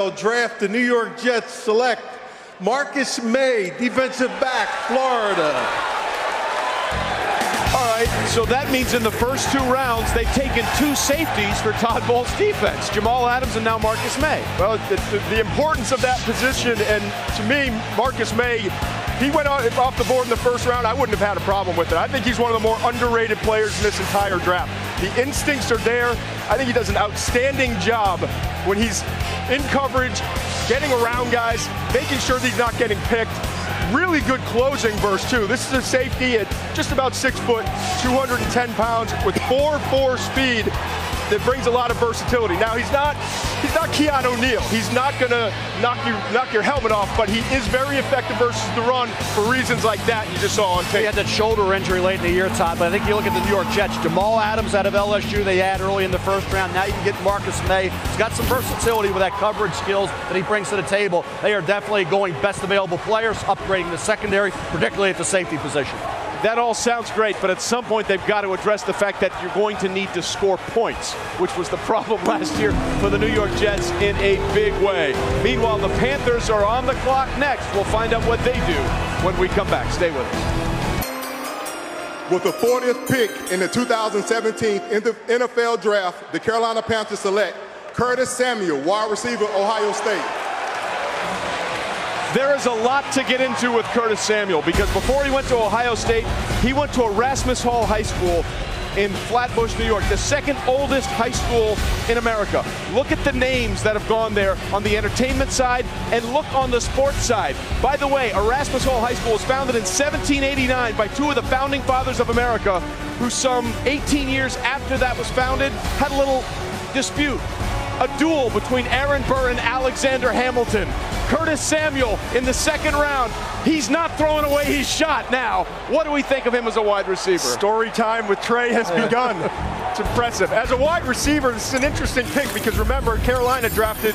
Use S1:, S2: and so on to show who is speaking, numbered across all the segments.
S1: Draft, the New York Jets select Marcus Maye, defensive back, Florida.
S2: All right, so that means in the first 2 rounds, they've taken 2 safeties for Todd Bowles' defense, Jamal Adams and now Marcus Maye.
S3: Well, the importance of that position, and to me, Marcus Maye, he went off the board in the first round. I wouldn't have had a problem with it. I think he's one of the more underrated players in this entire draft. The instincts are there. I think he does an outstanding job when he's in coverage, getting around guys, making sure that he's not getting picked. Really good closing burst, too. This is a safety at just about 6 foot, 210 pounds, with 4.4 speed. That brings a lot of versatility. Now he's not Keanu Neal. He's not gonna knock your helmet off, but he is very effective versus the run for reasons like that you just saw on tape.
S2: He had that shoulder injury late in the year, Todd, but I think you look at the New York Jets, Jamal Adams out of LSU they had early in the first round. Now you can get Marcus Maye. He's got some versatility with that coverage skills that he brings to the table. They are definitely going best available players, upgrading the secondary, particularly at the safety position.
S3: That all sounds great, but at some point they've got to address the fact that you're going to need to score points, which was the problem last year for the New York Jets in a big way. Meanwhile, the Panthers are on the clock next. We'll find out what they do when we come back. Stay with us.
S1: With the 40th pick in the 2017 NFL Draft, the Carolina Panthers select Curtis Samuel, wide receiver, Ohio State.
S3: There is a lot to get into with Curtis Samuel because before he went to Ohio State, he went to Erasmus Hall High School in Flatbush, New York, the second oldest high school in America. Look at the names that have gone there on the entertainment side and look on the sports side. By the way, Erasmus Hall High School was founded in 1789 by 2 of the founding fathers of America, who some 18 years after that was founded had a little dispute. A duel between Aaron Burr and Alexander Hamilton. Curtis Samuel in the 2nd round. He's not throwing away his shot now. What do we think of him as a wide receiver? Story time with Trey has begun. It's impressive. As a wide receiver, this is an interesting pick because remember, Carolina drafted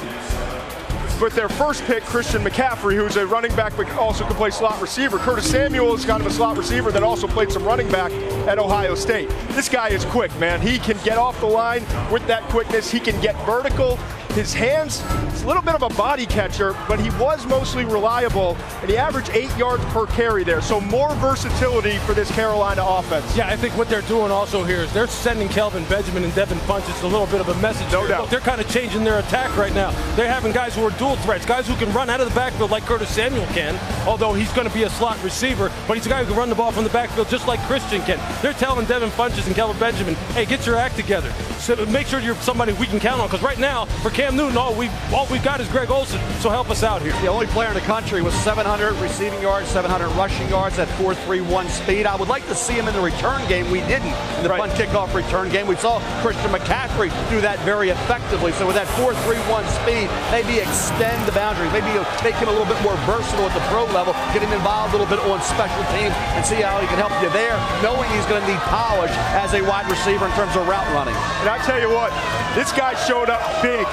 S3: with their first pick, Christian McCaffrey, who's a running back but also can play slot receiver. Curtis Samuel is kind of a slot receiver that also played some running back at Ohio State. This guy is quick, man. He can get off the line with that quickness. He can get vertical. His hands, it's a little bit of a body catcher, but he was mostly reliable, and he averaged 8 yards per carry there. So more versatility for this Carolina offense.
S4: Yeah, I think what they're doing also here is they're sending Kelvin Benjamin and Devin Funchess a little bit of a message.
S3: No
S4: here.
S3: doubt.
S4: Look, they're kind of changing their attack right now. They're having guys who are dual threats, guys who can run out of the backfield like Curtis Samuel can, although he's going to be a slot receiver, but he's a guy who can run the ball from the backfield just like Christian can. They're telling Devin Funchess and Kelvin Benjamin, hey, get your act together. So make sure you're somebody we can count on, because right now, for Cam Newton, all we've got is Greg Olsen, so help us out here.
S2: The only player in the country with 700 receiving yards, 700 rushing yards at 4.31 speed. I would like to see him in the return game. We didn't in the punt kickoff return game. We saw Christian McCaffrey do that very effectively. So with that 4.31 speed, maybe extend the boundaries, maybe make him a little bit more versatile at the pro level, get him involved a little bit on special teams and see how he can help you there, knowing he's going to need polish as a wide receiver in terms of route running.
S3: And I tell you what, this guy showed up big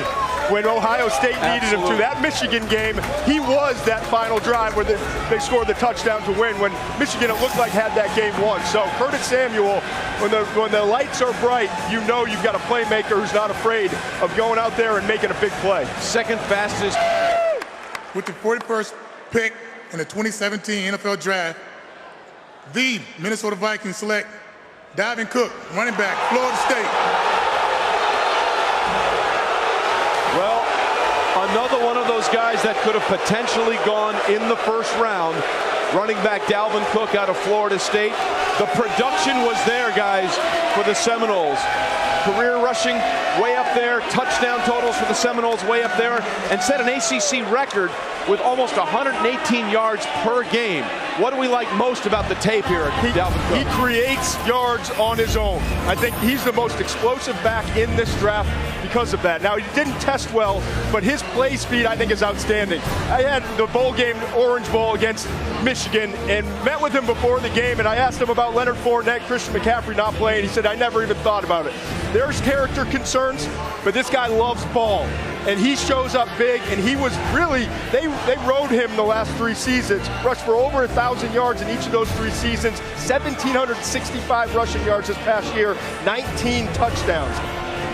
S3: when Ohio State needed him to. That Michigan game, he was that final drive where they scored the touchdown to win when Michigan, it looked like, had that game won. So Curtis Samuel, when the lights are bright, you know you've got a playmaker who's not afraid of going out there and making a big play.
S2: Second fastest.
S5: With the 41st pick in the 2017 NFL Draft, the Minnesota Vikings select Dalvin Cook, running back, Florida State.
S3: Well, another one of those guys that could have potentially gone in the first round. Running back Dalvin Cook out of Florida State. The production was there, guys, for the Seminoles. Career rushing way up there, touchdown totals for the Seminoles way up there, and set an ACC record with almost 118 yards per game. What do we like most about the tape here at Dalvin Cook? He creates yards on his own. I think he's the most explosive back in this draft because of that. Now, he didn't test well, but his play speed, I think, is outstanding. I had the bowl game, Orange Bowl, against Michigan, and met with him before the game, and I asked him about Leonard Fournette, Christian McCaffrey not playing. He said, I never even thought about it. There's character concerns, but this guy loves ball. And he shows up big, and he was really, they rode him the last 3 seasons, rushed for over 1,000 yards in each of those 3 seasons, 1,765 rushing yards this past year, 19 touchdowns.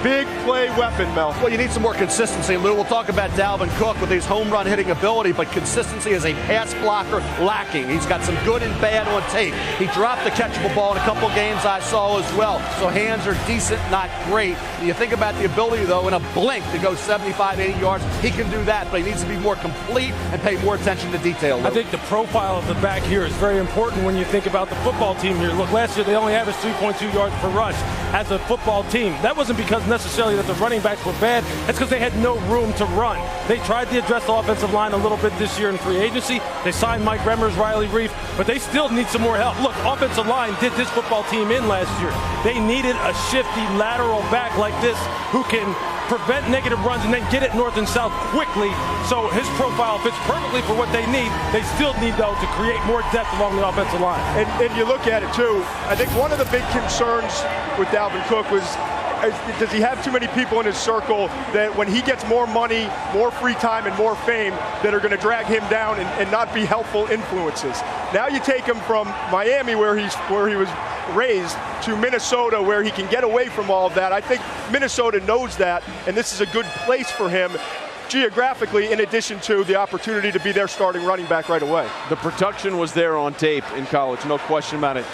S3: big play weapon, Mel.
S2: Well, you need some more consistency, Lou. We'll talk about Dalvin Cook with his home run hitting ability, but consistency as a pass blocker lacking. He's got some good and bad on tape. He dropped the catchable ball in a couple games I saw as well. So hands are decent, not great. You think about the ability, though, in a blink to go 75, 80 yards. He can do that, but he needs to be more complete and pay more attention to detail, Lou.
S4: I think the profile of the back here is very important when you think about the football team here. Look, last year they only averaged 3.2 yards per rush as a football team. That wasn't because necessarily that the running backs were bad. It's because they had no room to run. They tried to address the offensive line a little bit this year in free agency. They signed Mike Remmers, Riley Reif, but they still need some more help. Look, offensive line did this football team in last year. They needed a shifty lateral back like this who can prevent negative runs and then get it north and south quickly. So his profile fits perfectly for what they need. They still need, though, to create more depth along the offensive line.
S3: And you look at it, too. I think one of the big concerns with Dalvin Cook was, does he have too many people in his circle that when he gets more money, more free time, and more fame that are going to drag him down and not be helpful influences? Now you take him from Miami, where he was raised, to Minnesota, where he can get away from all of that. I think Minnesota knows that, and this is a good place for him geographically, in addition to the opportunity to be their starting running back right away. The production was there on tape in college, no question about it.